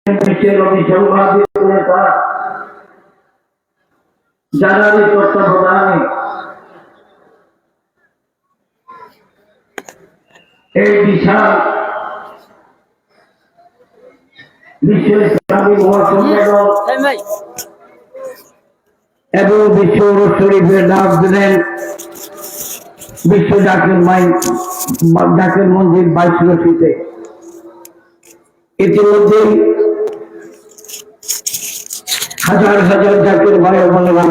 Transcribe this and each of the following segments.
বিশ্বের অভিসংবাদিত নেতা জানারি তত্ত্বাবধানে এই বিশাল বিশ্ব ইসলামী মহাসম্মেলন এবং বিশ্ব শরীফের ডাক দিলেন বিশ্ব জাকির মন্দির 22 রশিতে। ইতিমধ্যেই হাজার হাজার জাকির ভাই বোনেরা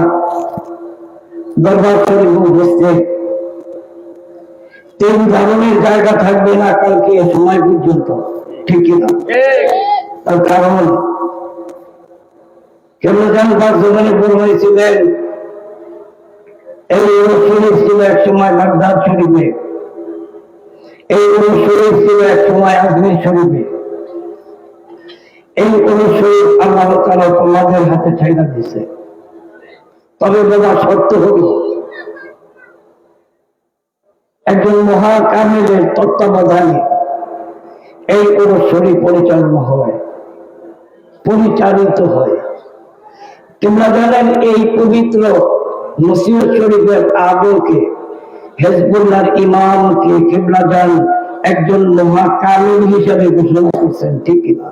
দরবার শরীফ উপস্থিত। 3 ধরনের জায়গা থাকবে না কালকে সময় পর্যন্ত, ঠিক না? তার কারণ কেমন বাস্তবায়নে বড় হয়েছিলেন এই শরীফ ছিল এক সময় বাগদাদ শরীফে, এই শরীফ ছিল এক সময় আজমির শরীফে। এই শরীফ আল্লাহ তাআলা তোমাদের হাতে ছাইড়া দিছে। তবে বাবা সত্য হলো একজন মহাকামেলের তত্ত্বাবধানে এই শরীফ পরিচালনা হয়, পরিচালিত হয়। তোমরা জানেন এই পবিত্র মসজিদ শরীফের আদরকে হেজবুল্লাহর ইমামকে কিবলা জান একজন মহাকামেল হিসেবে ঘোষণা করছেন, ঠিক কিনা?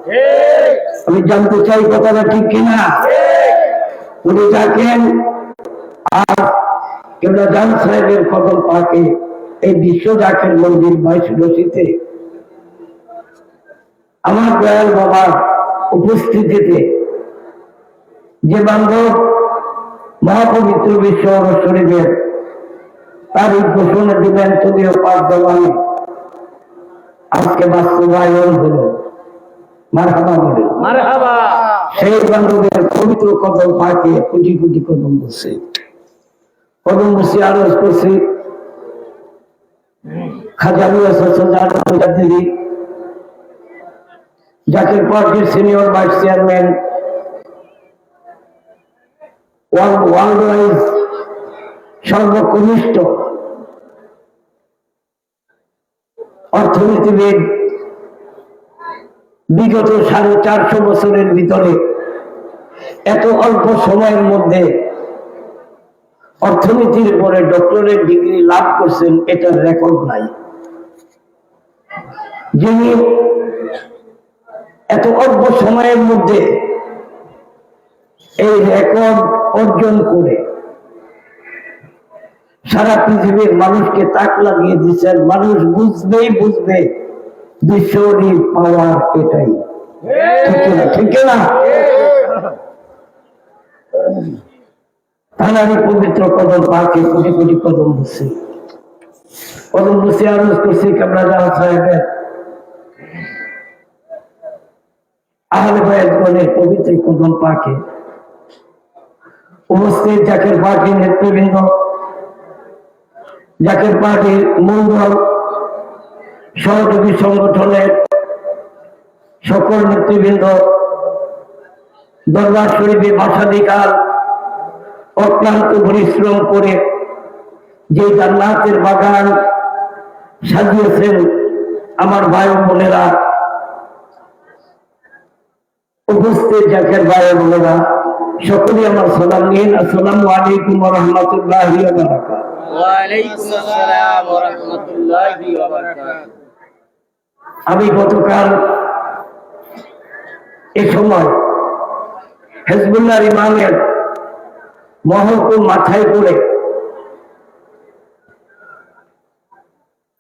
আমি জানতে চাই কথাটা ঠিক কিনা? উনি থাকেন আর কিবলা জান সাহেবের কদম পাকে এই বিশ্ব জাকির মন্দির 22 রশিতে আমার দয়াল বাবার উপস্থিতিতে যে বান্ধব মহাপবিত্র বিশ্ব শরীফের তারিখ ঘোষণা দিবেন তুমিও পাঁচ জবানে আজকে বাস্তবায়ন হলো। মারহাবা বলে মারহাবা। সেই বান্ধবের পবিত্র কদম পাকে কোটি কোটি কদম বসে আরজ করছি জাকির পার্টির senior vice chairman, world wise সর্বকনিষ্ঠ অর্থনীতিবিদ, বিগত 450 বছরের ভিতরে এত অল্প সময়ের মধ্যে অর্থনীতির উপরে ডক্টরেট ডিগ্রি লাভ করছেন, এটার রেকর্ড নাই। যিনি এত অল্প সময়ের মধ্যে এই রেকর্ড অর্জন করে সারা পৃথিবীর মানুষকে তাক লাগিয়ে দিচ্ছেন। মানুষ বুঝবে বিশ্বরী পাওয়ার এটাই, ঠিক না? তাঁরই পবিত্র কদম পাকে কোটি কোটি কদম বসে আরজ করছি কিবলা জান সাহেবের আহলে বায়াত গণের পবিত্র কদম পাকে উপস্থিত জাকির পার্টির নেতৃবৃন্দ, জাকির পার্টির মূলদল সহযোগী সংগঠনের সকল নেতৃবৃন্দ, দরবার শরীফে মাসাধিকার অক্লান্ত পরিশ্রম করে যে জান্নাতের বাগান সাজিয়েছেন আমার ভাই বোনেরা, উপস্থিত জাকির ভাই বোনেরা সকলেই আমার সালাম নিন। আসসালামু আলাইকুম ওয়া রাহমাতুল্লাহি ওয়া বারাকাতুহু। ওয়া আলাইকুম আসসালাম ওয়া রাহমাতুল্লাহি ওয়া বারাকাতুহু। আমি গতকাল এই সময় হেজবুল্লাহর ইমামের মহকুম মাথায় করে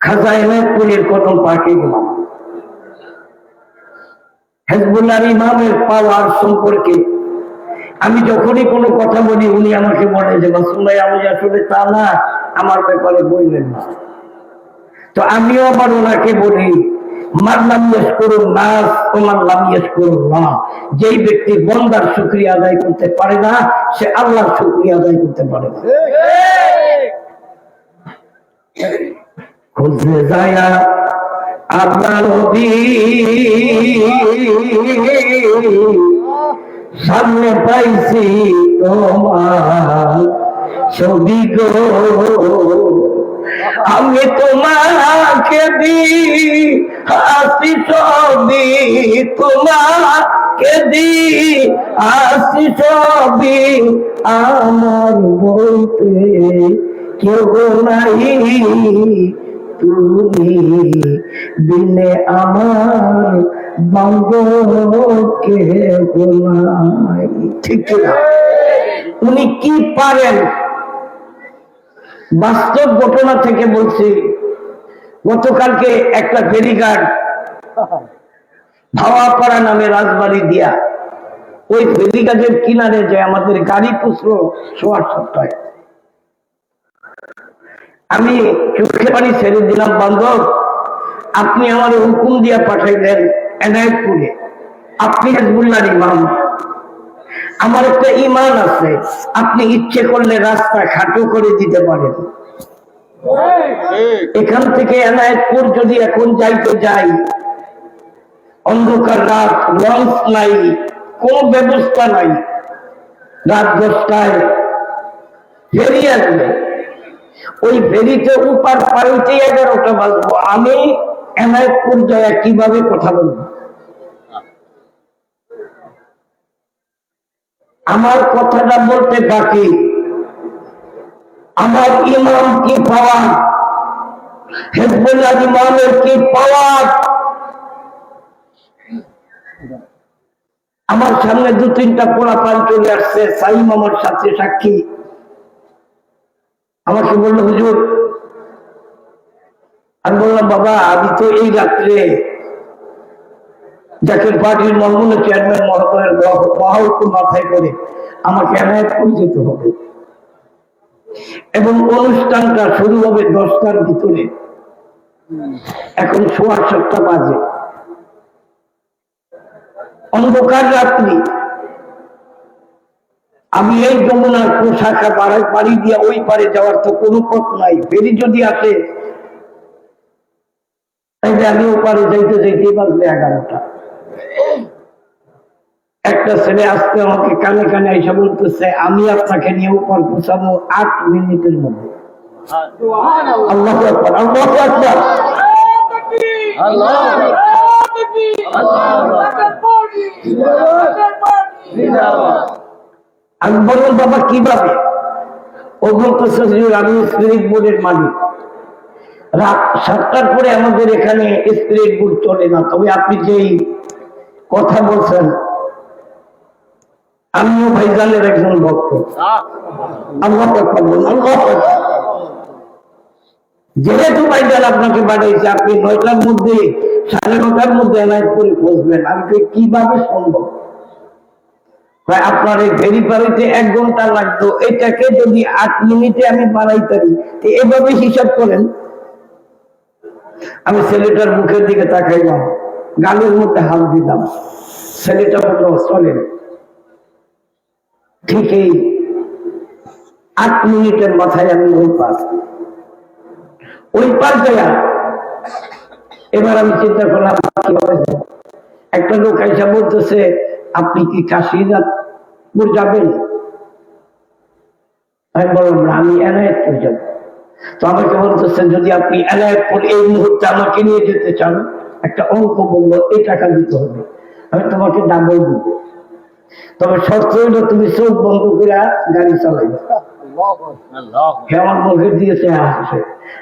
খাজা এনায়েতপুরের কদম পাকে গেলাম। হেজবুল্লাহর ইমামের পাওয়ার সম্পর্কে আমি যখনই কোনো কথা বলি উনি আমাকে বলে যে বাসুল্লাহ আমি আসলে তা না, আমার ব্যাপারে বললেন না। তো আমিও আবার ওনাকে বলি মারলাম ইয়াশকুরুন নাস ওয়া লাম ইয়াশকুরুল্লাহ, যেই ব্যক্তি বান্দার শুকরিয়া আদায় করতে পারে না সে আল্লাহর শুকরিয়া আদায় করতে পারে না। খুঁজে যায় আপনার নবী সামনে পাইছি তোমার ছবি গো, আমি তোমাকে দি হাসি ছবি তোমার যাকে দি আসি সবই আমার বলতে কেউ নাই, তুমি বিনে আমার বান্ধবকে নাই। ঠিক না? উনি কি পারেন? বাস্তব ঘটনা থেকে বলছি। গতকালকে একটা ফেরিঘাট ভাওয়াপাড়া নামে রাজবাড়ি দিয়া, ওই ফেরিঘাটের কিনারে যে আমাদের গাড়ি পুষলো 7:30। আমি চোখে পানি ছেড়ে দিলাম, বান্ধব আপনি আমার হুকুম দিয়া পাঠাইলেন এনায়েতপুরে, আপনি হিজবুল্লাহর ইমাম, আমার একটা ইমান আছে, আপনি ইচ্ছে করলে রাস্তা খাটো করে দিতে পারেন। এখান থেকে এনায়েতপুর যদি এখন যাইতে যাই, অন্ধকার রাত, লঞ্চ নাই, কোন ব্যবস্থা নাই, রাত 10টায় ফেরি আসবে, ওই ফেরিতে উপার পাইতে 11টা বাজবো, আমি এনায়েতপুর যায় কিভাবে কথা বলবো? আমার কথাটা বলতে বাকি, আমার ইমাম কি পাওয়া, হিজবুল্লাহ ইমামের কি পাওয়া। আমার সামনে 2-3টা পোলাপান চলে আসছে, সাইম আমার সাথে সাক্ষী। আমাকে বললো হুজুর, আমি বললাম বাবা আমি তো এই রাত্রে জাতীয় পার্টির নমুনা চেয়ারম্যান মহোদয়ের মহাহুকুম মাথায় করে আমাকে এনায়েতপুর যেতে হবে, এবং অনুষ্ঠানটা শুরু হবে 10টার ভিতরে, এখন 7:15 বাজে, অন্ধকার রাত্রি। আমি এই যমুনার শাখা বাড়ি দিয়ে ওই পারে যাওয়ার তো কোনো পথ নাই, ফেরি যদি আসে তাইলে আমি ওপারে যাইতে যাইতে বাজবে 11টা। একটা ছেলে আসতে আমাকে কানে কানে এসে বলতেছে আমি আপনাকে নিয়ে ওপার পৌঁছাবো 8 মিনিটের মধ্যে। আল্লাহু আকবার, আল্লাহু আকবার, আমি বললাম বাবা কিভাবে? ও বলতেছে আমি স্পিরিট বোর্ডের মালিক, রাত 7টার পরে আমাদের এখানে স্পিরিট বোর্ড চলে না, তবে আপনি যেই কথা বলছেন আমিও ভাইজানের একজন ভক্ত। আল্লাহু আকবার, আল্লাহু আকবার। যেহেতু ভাইজান আপনাকে পাঠাইছে, আপনি 9টার মধ্যে 9:30টার মধ্যে এনায়েতপুরে পৌঁছবেন। আমি কিভাবে সম্ভব? আপনার এই ফেরি পাড়িতে 1 ঘন্টা লাগতো, এটাকে যদি 8 মিনিটে আমি বানাইতারি, এভাবে হিসাব করেন। আমি ছেলেটার মুখের দিকে তাকাইলাম, গালের মধ্যে হাত দিলাম, ছেলেটা বলল চলেন। ঠিক এই 8 মিনিটের মাথায় আমি ওই পার যাইয়া এবার আমি চিন্তা করলাম কিভাবে। একটা লোক আইসা বলতেছে আপনি কি কাশীনাথপুর যাবেন? আমি বললাম আমি এনায়েতপুর যাব। তো আমাকে বলতেছেন যদি আপনি এনায়েতপুর এই মুহূর্তে আমাকে নিয়ে যেতে চান, একটা অঙ্ক বললো, এই টাকা দিতে হবে, আমি তোমাকে ডাবল দিব, তবে শর্ত হইলো তুমি চোখ বন্ধ করে গাড়ি চালাইবে। আমার মুখে দিয়েছে আসে,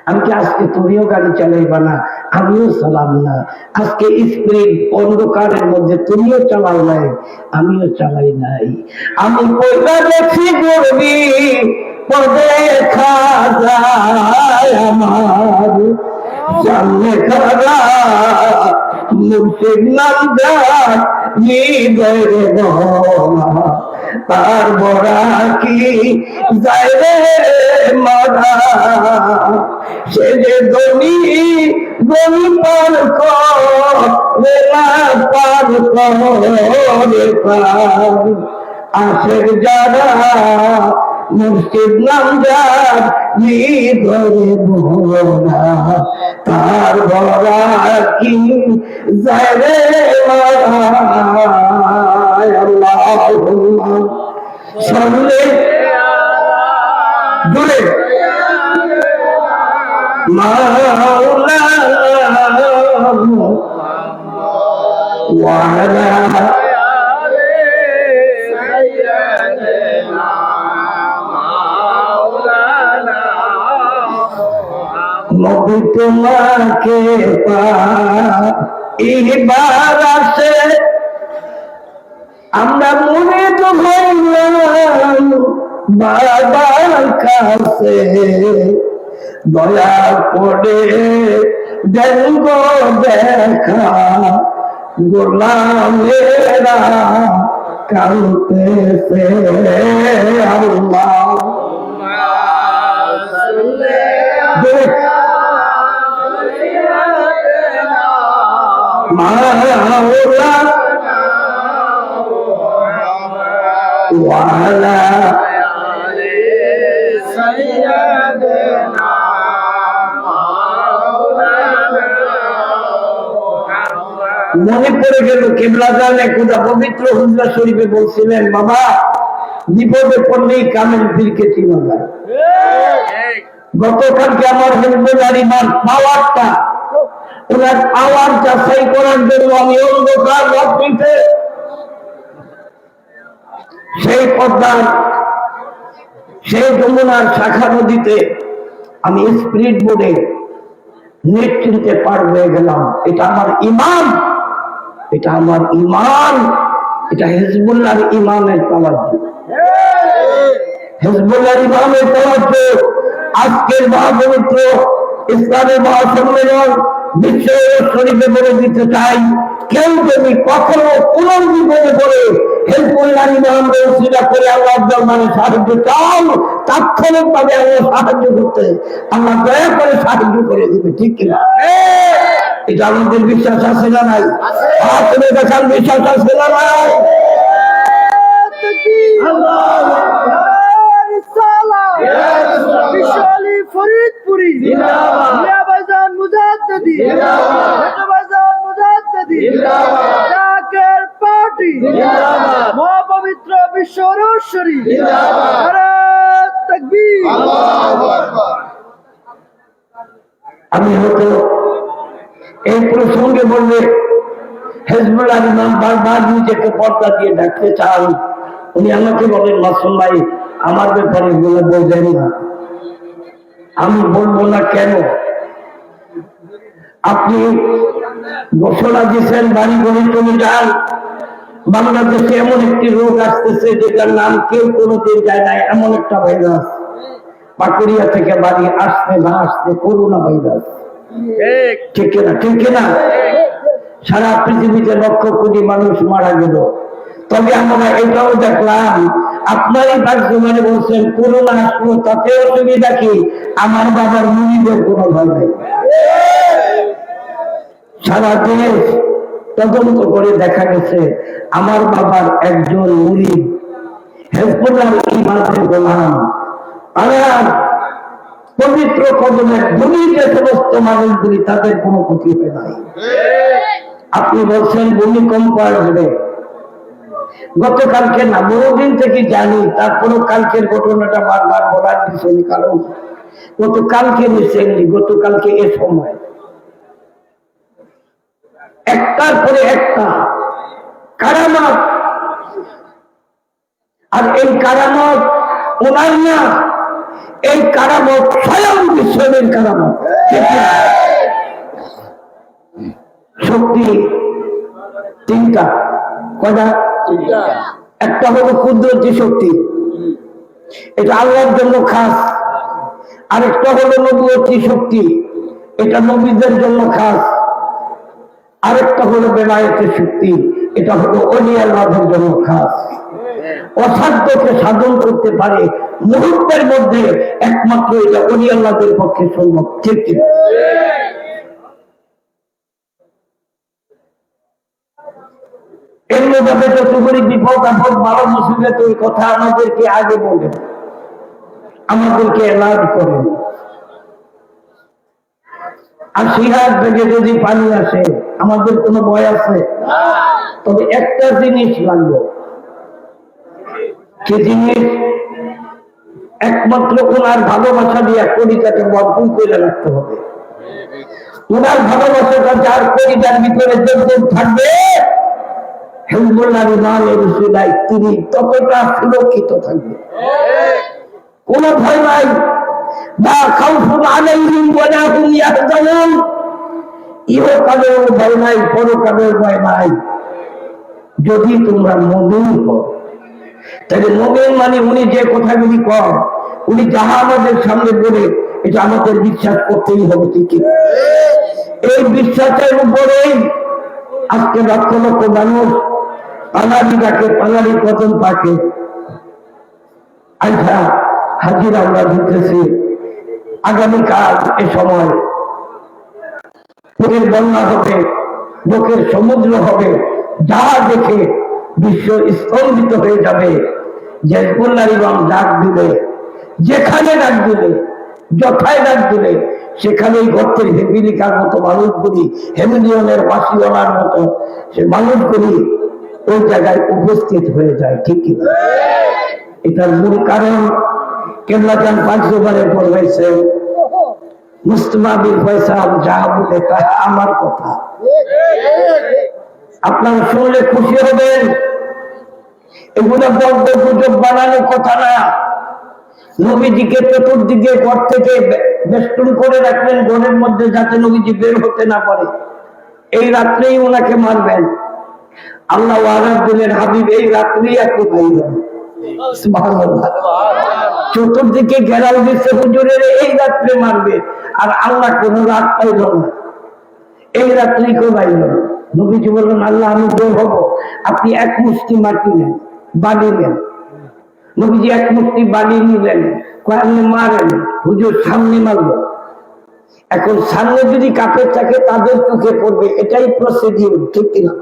আমি কি আজকে তুমিও গাড়ি চালাইবা না, আমিও চালাম না, আজকে স্পিরিট অন্ধকারের মধ্যে তুমিও চালাও নাই, আমিও চালাই নাই। আমি পয়সা দেখছি করবি দেখা যায় আমার সামনে খারা মুর্শিদ নাম যায় তার বড়া কি যায় রে মারা, সে যে গনি গনি পার করে না পার করে পার, আশের যারা মুর্শিদ নাম যার ঘরে ভরা তার ভরা কি যায় রে মারা। আল্লাহুম্মা সাল্লি জুড়ে মাওলানা ওয়া আলা নবী তোমাকে এইবার আসে আমরা মনে তো হইলাম বাবার কাছে দয়া করে দেন গো দেখা গোলামেরা কাঁদতেছে আল্লাহ মাওলা ওয়ালা মনে পড়ে গেল কেবলা জানে কোথা পবিত্র হুজরা শরীফে বলছিলেন বাবা বিপদে পড়লেই কামেল পীরকে চিনা যায়। গতকালকে আমার হিজবুল ইমান পাওয়ারটা ওনার পাওয়ার যাচাই করার জন্য আমি অন্ধকার রাত্রিতে সেই পদ্মার সেই যমুনার শাখা নদীতে আমি স্পিরিট বোর্ডে নিশ্চিন্তে পার হয়ে গেলাম। এটা আমার ইমান, এটা আমার ইমান, এটা হিজবুল্লাহর ইমানের তাওয়াজ্জু, হিজবুল্লাহর ইমানের তাওয়াজ্জু। আজকের মহাপবিত্র ইসলামের মহাসম্মেলন বিশ্ব শরীফে বলে দিতে চাই, কেউ যদি কখনো পুনর্জীবনে বলে হিজবুল্লাহর ইমানকে উসিলা করে আল্লাহর দরবারে সাহায্য চান, তাৎক্ষণিকভাবে আল্লাহ সাহায্য করতে আল্লাহ দয়া করে সাহায্য করে দিবে, ঠিক কিনা? এটা আমাদের বিশ্বাস আছে না নাই? আপনাদের দেখার বিশ্বাস আছে না নাই? ফরিদপুরি জিন্দাবাদ, মুজাদ্দিদি জিন্দাবাদ, জাকের পার্টি জিন্দাবাদ, মহাপবিত্র বিশ্ব শরীফ জিন্দাবাদ, নারে তাকবীর, আল্লাহু আকবার। আমি হয়তো এই প্রসঙ্গে বললে হিজবুল্লাহর ইমাম বারবার নিজেকে পর্দা দিয়ে ডাকতে চান। উনি আমাকে বলেন মাসুম ভাই আমার ব্যাপারে এগুলো বলবেন না। আমি বলবো না কেন? আপনি ঘোষণা দিচ্ছেন বাড়ি ঘরে চলে যান। বাংলাদেশে এমন একটি রোগ আসতেছে যেটার নাম কেউ কোনোদিন যায় নাই, এমন একটা ভাইরাস পাকুড়িয়া থেকে বাড়ি আসতে না আসতে করোনা ভাইরাস, ঠিক না? ঠিক না? সারা পৃথিবীতে লক্ষ কোটি মানুষ মারা গেল। তবে আমরা এটাও দেখলাম আপনারই পার্সোনালি বলছেন করোনা আসলো তাতে অসুবিধা কি, আমার বাবার মুড়িদের কোনো ভয় নেই। সারা দেশ তদন্ত করে দেখা গেছে আমার বাবার একজন মুরিদ হিজবুল্লাহর ইমানের গোলাম, আর পবিত্র কদমের ধনী যে সমস্ত মানুষগুলি তাদের কোনো ক্ষতি হয় নাই। আপনি বলছেন ভূমিকম্প আসবে, গতকালকে না বহুদিন থেকে জানি, তারপরও কালকের ঘটনাটা বারবার বলার পিছনে কারণ গতকালকে রিসেন্টলি গতকালকে এ সময় একটার পরে একটা কারামত, আর এই কারামত ওনার না, এই কারামত স্বয়ং বিশ্বের কারামত। শক্তি তিনটা, কয়টা? একটা হলো কুদরতি শক্তি, এটা আল্লাহর জন্য খাস। আরেকটা হলো নবুয়তি শক্তি, এটা নবীদের জন্য খাস। আরেকটা হলো বেলায়েতের শক্তি, এটা হলো ওলি আল্লাহর জন্য খাস। অসাধ্যকে সাধন করতে পারে মুহূর্তের মধ্যে, একমাত্র এটা ওলি আল্লাহদের পক্ষে সম্ভব, ঠিক কি? এমনি ভাবে যতগুলি বিপদ আপদ ভালো মুসিবত ওই কথা আমাদেরকে আগে বলেন, আমাদেরকে এলাজ করেন। আর সিহার থেকে যদি পানি আসে আমাদের কোনো ভয় আছে? তবে একটা জিনিস লাগবে, সে জিনিস একমাত্র ওনার ভালোবাসা দিয়ে কলিজাকে ভরপুর করে রাখতে হবে। ওনার ভালোবাসাটা যার কলিজার ভিতরে যতদিন থাকবে হিজবুল্লাহর ইমানের উসিলায় তিনি ততটা সুরক্ষিত থাকবে, কোনো ভয় নাই। লা খাউফুন আলাইহিম ওয়া লা হুম ইয়াহজানুন, ইহকালেও ভয় নাই, পরকালেও ভয় নাই যদি তোমরা মুমিন হও। তাহলে মুমিন মানে উনি যে কথাগুলি কর, উনি যাহা আমাদের সামনে বলে, এটা আমাদের বিশ্বাস করতেই হবে। ঠিক এই বিশ্বাসের উপরেই আজকে লক্ষ লক্ষ মানুষ পানারি ডাকে, পানারি কদম পাকে আচ্ছা হাজির আমরা দিতেছি। আগামীকাল এ সময় লোকের বন্যা হবে, লোকের সমুদ্র হবে, যাহা দেখে বিশ্ব স্তম্ভিত হয়ে যাবে। যে হিজবুল্লাহ ইমাম ডাক দিলে, যেখানে ডাক দিলে, যথায় ডাক দিলে, সেখানেই গর্তের হেমিলিকার মতো মানুষগুলি, হেমিলিয়নের বাসিওয়ালার মতো সে মানুষগুলি ওই জায়গায় উপস্থিত হয়ে যায়। ঠিক কি? এটার মূল কারণ কেবলা যান 500 বারে পড়বেছে মুস্তফা বিন ফয়সাল যা বলে তাহা আমার কথা। আপনারা শুনলে খুশি হবেন। এগুলো বলতে গুজব বানানো কথা না। নবীজিকে চতুর্দিকে ঘর থেকে বেষ্টন করে রাখবেন, ঘরের মধ্যে যাতে নবীজি বের হতে না পারে। এই রাত্রেই ওনাকে মারবেন। আল্লাহ ওয়ারাদ দিলেন হাবিব এই রাত্রেই আপনি পাইবেন। চতুর্দিকে ঘেরাও দিচ্ছে হুজুরের, এই রাত্রে মারবে। আর আল্লাহ কোন রাত পাইল না, এই রাত্রেই কেউ পাইল না। নবীজি বললেন আল্লাহ আমি বের হব, আপনি এক মুষ্টি মাটি নেন, বালি নেন। নবীজি এক মুষ্টি বালি নিলেন, আপনি মারেন। হুজুর সামনে মারল। এখন সামনে যদি কাপড় থাকে তাদের চোখে পড়বে, এটাই প্রসিডিউর। ঠিক কিনা?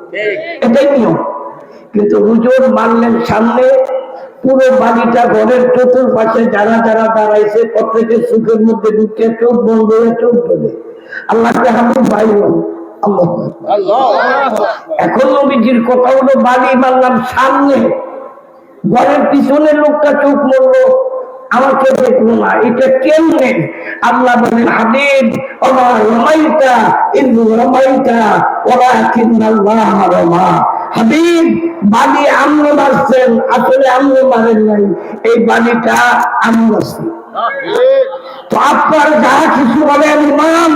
এটাই নিয়ম। কিন্তু হুজুর মারলেন সামনে, পুরো বাড়িটা ঘরের চতুর্পাশে যারা যারা দাঁড়াইছে প্রত্যেকের চোখের মধ্যে ঢুকে চোখ বন্ধ হয়ে চোখ ধরে আল্লাহকে হামিদ ভাই আল্লাহ। এখন নবীজির কথা হলো বাড়ি মারলাম সামনে, ঘরের পিছনের লোকটা চোখ মরলো, আমাকে দেখলো না। এটা কেমনে? আল্লাহ বলেন হাবিব ওমা রমাইতা ইয রমাইতা ওয়ালাকিন্নাল্লাহ রামা। হাবিব বালি আমনে মারছেন, আসলে আমনে মারেন নাই, এই বালিটা আমি মারছি। তো আপনার যাহা কিছু বলেন ইমাম,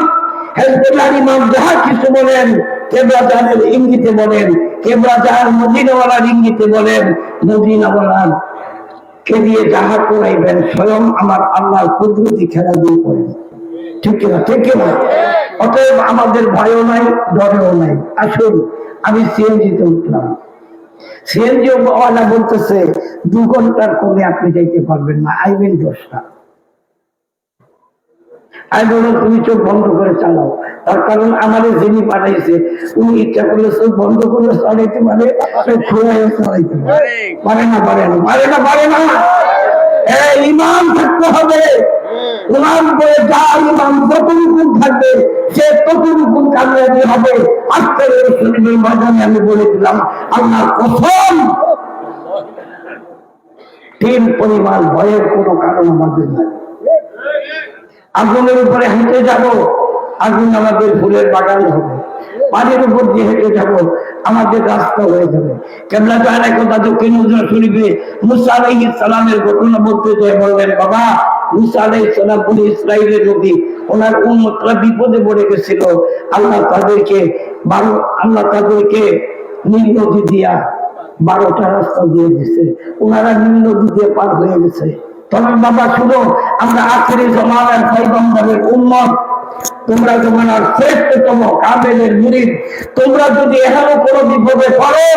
হিজবুল্লাহ ইমাম যাহা কিছু বলেন, কেবলা জানের ইঙ্গিতে বলেন, কেবলা জাহার মদিনাওয়ালার ইঙ্গিতে বলেন, মদিনাওয়ালার কে দিয়ে যাহা করাইবেন স্বয়ং আমার আল্লাহর কুদরতি খেলা দিয়ে করেন। ঠিক কিনা? ঠিক কিনা? অতএব আমাদের ভয়ও নাই, ডরেও নাই। আসুন আমি সিএনজিতে উঠলাম। সিএনজি ওয়ালা বলতেছে 2 ঘন্টার কমে আপনি যাইতে পারবেন না, আইবেন 10টা। আমি বললাম তুমি চোখ বন্ধ করে চালাও। তার কারণ আমাদের যিনি পাঠাইছে উনি ইচ্ছা করলে চোখ বন্ধ করলে চালাইতে পারে, খোলাইও চালাইতে পারে। পারে না, পারে না, পারে না, পারে না। ইমাম থাকতে হবে। ইমাম বলে যা ইমাম যতটুকু থাকবে সে ততটুকু কামিয়াবি হবে। আজকের এই শরীরের মাধ্যমে আমি বলে দিলাম আল্লাহর কসম, 3 পরিমাণ ভয়ের কোনো কারণ আমাদের নাই। আগুনের উপরে হেঁটে যাব, আগুন আমাদের ফুলের বাগান হবে। পানির উপর দিয়ে হেঁটে যাব, আমাদের রাস্তা হয়ে যাবে। কেবলা জাহান একদা দক্ষিণ মুদ্রা শরীফে মুসা আলাইহিস সালামের ঘটনা বলতে যেয়ে বললেন বাবা মুসা আলাইহিস সালাম বনি ইসরাইলের নবী, ওনার উম্মতরা বিপদে পড়ে গেছিল। আল্লাহ তাদেরকে নীল নদী দিয়া 12টা রাস্তা দিয়ে দিছে, ওনারা নীল নদী দিয়ে পার হয়ে গেছে। তবে বাবা শুনো, আমরা আখেরি জামানার পয়গম্বরের উম্মত, তোমরা জমানার শ্রেষ্ঠতম কামেলের মুরিদ। তোমরা যদি এখনো কোনো বিপদে পড়ো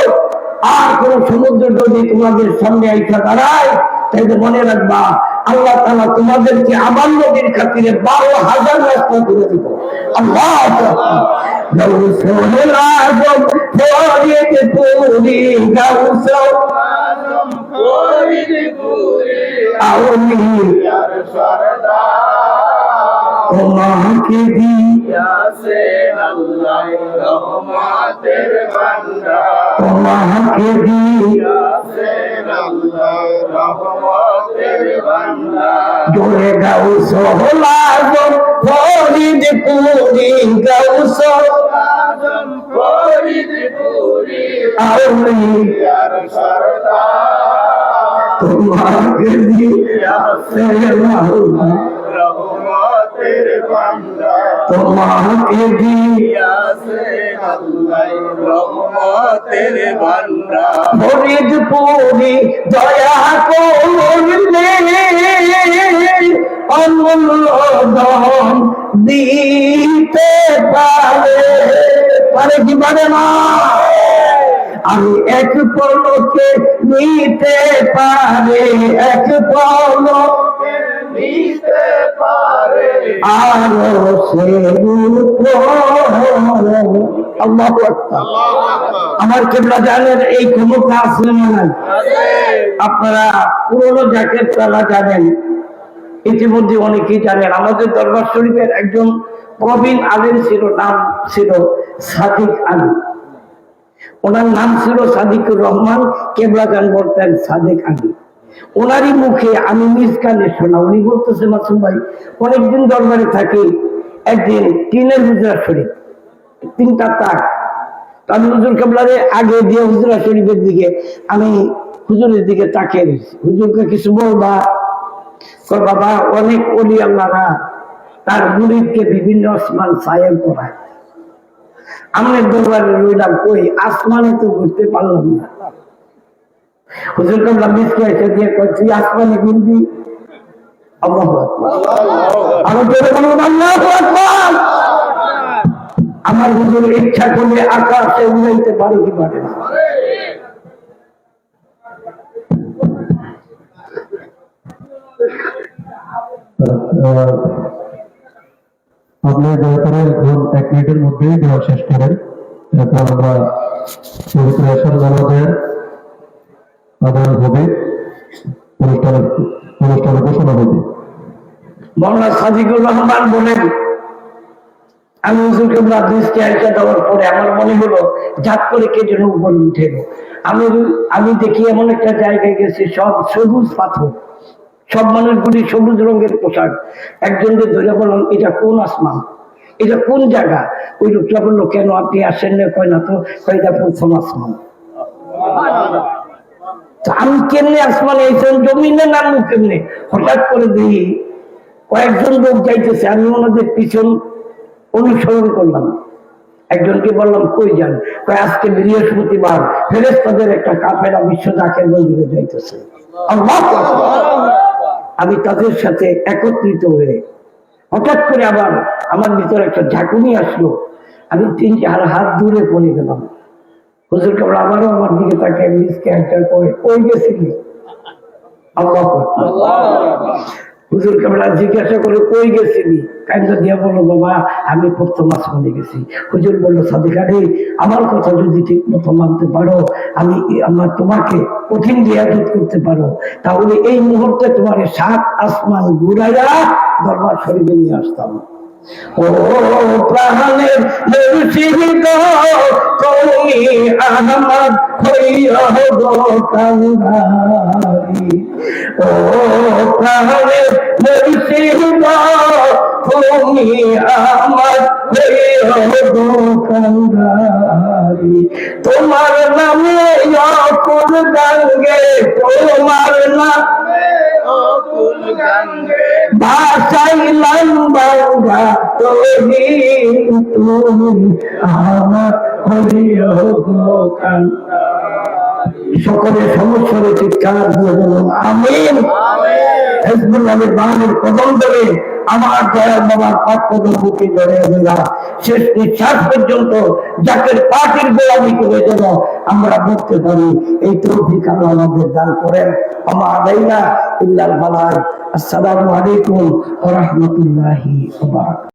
আর কোন সমুদ্র যদি তোমাদের সামনে আইসা দাঁড়ায়, তাহলে মনে রাখবা আল্লাহ তাআলা তোমাদেরকে আবার নবীর খাতিরে 12,000 রাস্তা করে দিব। আল্লাহ গাউসুল আজম ফরিদ পুরি, গাউসুল আজম ফরিদ পুরি, আউলিয়ার সরদার, তোমাকে দিয়াছেন আল্লাহ রহমতের ভান্ডার, তোমাকে দিয়াছেন আল্লাহ রহমতের ভান্ডার। জোরে গাউসুল আজম ফরিদ পুরি, গাউসুল আজম ফরিদ পুরি, আউলিয়ার সরদার, তোমাকে দিয়াছেন আল্লাহ তোমাকে রহমতের ভান্ডার ফরিদপুরে দয়া করলে অমূল্য ধন দিতে পারে কি পারে না? আমি এক পলকে নিতে পারে, এক পলকে নিতে পারে আরো সে আল্লাহু আকবার। আমার কেবলা জানেন এই ক্ষমতা আছে না নাই? আপনারা পুরনো জাকের তারা জানেন, ইতিমধ্যে অনেকেই জানেন। আমাদের দরবার শরীফের একজন প্রবীণ আলেম ছিল, নাম ছিল সাদিক আলী। ওনার নাম ছিল সাদিকুর রহমান, কেবলা গান বলতেন সাদিক আলী। ওনারই মুখে আমি নিজ কানে শোনা, উনি বলতেছে মাসুম ভাই অনেকদিন দরবারে থাকি, একদিন টিনের হুজরা শরীফ 3টা তাক, আমি হুজুর কেবলারে আগে দিয়ে হুজরা শরীফের দিকে আমি হুজুরের দিকে তাকিয়ে দিচ্ছি। হুজুরকে কিছু বলবা? বাবা অনেক ওলি আল্লাহরা তার মুরিদকে বিভিন্ন আসমান ছায়া করায়, আমাদের দরবারে রইলাম, কই আসমানে তো ঘুরতে পারলাম না। হুজুর কেবলা মিসকে এসে দিয়ে কই তুই আসমানে ঘুরবি? আল্লাহু আকবার। আমি জোরে বলুন আল্লাহু আকবার। আমার হুজুর ইচ্ছা করলে আকাশে উড়াইতে পারে কি পারে না? আপনি দয়া করে এখন 1 মিনিটের মধ্যেই দেওয়া শেষ করেন, এরপর আমরা পবিত্র এশার নামাজের আদান হবে, অনুষ্ঠানের ঘোষণা হবে। মাওলানা সাদিকুর রহমান বলেন, আমি হুজুর কেবলা দৃষ্টি আইসা দেওয়ার পরে আমার মনে হলো ঝাঁক করে কে যেন উপরে উঠে এলো। আমি দেখি এমন একটা জায়গায় গেছি, সব সবুজ পাথর, সব মানুষগুলি সবুজ রঙের পোশাক। একজনকে ধরে বললাম এটা কোন আসমান, এটা কোন জায়গা? ওই লোকটা বললো কেন আপনি আসেন না? কয় না তো, কয় এটা প্রথম আসমান। তো আমি কেমনে আসমানে এসেছেন, জমিনে নামবো কেমনে? হঠাৎ করে দেখি কয়েকজন লোক যাইতেছে, আমি ওনাদের পিছন অনুসরণ করলাম। একজনকে বললাম কই যান? কয় আজকে বৃহস্পতিবার, ফেরেশতাদের একটা কাফেলা বিশ্ব জাকের মন্দিরে যাইতেছে। আল্লাহু আকবার। আমি তাদের সাথে একত্রিত হয়ে হঠাৎ করে আবার আমার ভিতরে একটা ঝাঁকুনি আসলো, আমি 3-4 হাত দূরে পড়ে গেলাম। হুজুর কেবল আবারও আমার দিকে তাকে মিসকে একটা কয়ে কই গেছিলি? আল্লাহু আকবার। হুজুর কেবলা জিজ্ঞাসা করে কই গেছিলি? কান্দা দিয়া বললো বাবা আমি প্রথম আসমানে গেছি। হুজুর বললো সাদিক আলী আমার কথা যদি ঠিক মতো মানতে পারো, আমি আমার তোমাকে কঠিন রিয়াজত করতে পারো, তাহলে এই মুহূর্তে তোমার 7 আসমান ঘুরাইয়া দরবার শরীফে নিয়ে আসতাম। ও প্রাণের মুর্শিদ তুমি আহমদ হইয়া গো কান্দারি, ও প্রাণের মুর্শিদ তুমি আহমদ হইয়া গো কান্দারি, তোমার নামে অকুল গঙ্গে, তোমার নামে অকুল গঙ্গে ভাসাইলাম বাংলা তুমি, তুমি আমার হরিয় গো কান্দারি। সকলের সমস্যার চিৎকার দিয়ে বলুন আমিন। হিজবুল্লাহের বাহিনীর কদম ধরে আমার দয়াল বাবার পাক কদম বুকে জড়িয়ে দিলা, শেষ নিঃশ্বাস পর্যন্ত জাকের পাখির গোলামি করে যেন আমরা বলতে পারি, এই তৌফিক আল্লাহ আমাদের দান করেন। আমা আলাইনা ইল্লাল বালাগ। আসসালামু আলাইকুম ওয়া রাহমাতুল্লাহি ওয়া বারাকাতুহু।